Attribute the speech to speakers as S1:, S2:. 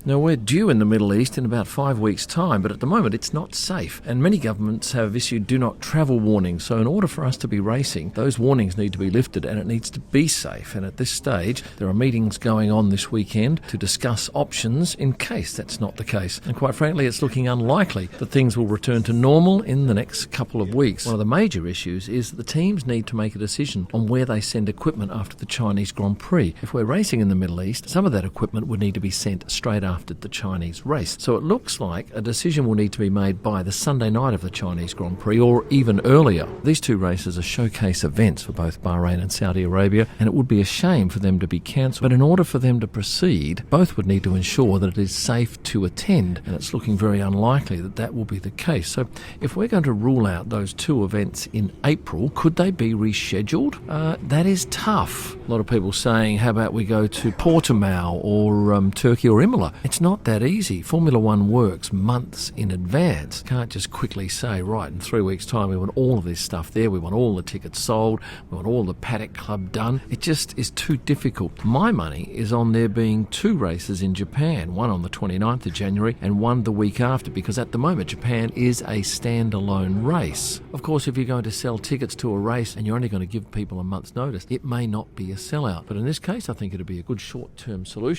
S1: Now, we're due in the Middle East in about 5 weeks' time, but at the moment it's not safe. And many governments have issued do not travel warnings. So in order for us to be racing, those warnings need to be lifted and it needs to be safe. And at this stage, there are meetings going on this weekend to discuss options in case that's not the case. And quite frankly, it's looking unlikely that things will return to normal in the next couple of weeks. One of the major issues is that the teams need to make a decision on where they send equipment after the Chinese Grand Prix. If we're racing in the Middle East, some of that equipment would need to be sent straight after the Chinese race. So it looks like a decision will need to be made by the Sunday night of the Chinese Grand Prix or even earlier. These two races are showcase events for both Bahrain and Saudi Arabia, and it would be a shame for them to be cancelled. But in order for them to proceed, both would need to ensure that it is safe to attend, and it's looking very unlikely that that will be the case. So if we're going to rule out those two events in April, could they be rescheduled? That is tough. A lot of people saying, how about we go to Portimao or Turkey or Imola? It's not that easy. Formula One works months in advance. Can't just quickly say, right, in 3 weeks' time we want all of this stuff there, we want all the tickets sold, we want all the paddock club done. It just is too difficult. My money is on there being two races in Japan, one on the 29th of January and one the week after, because at the moment Japan is a standalone race. Of course, if you're going to sell tickets to a race and you're only going to give people a month's notice, it may not be a sellout. But in this case, I think it'd be a good short-term solution.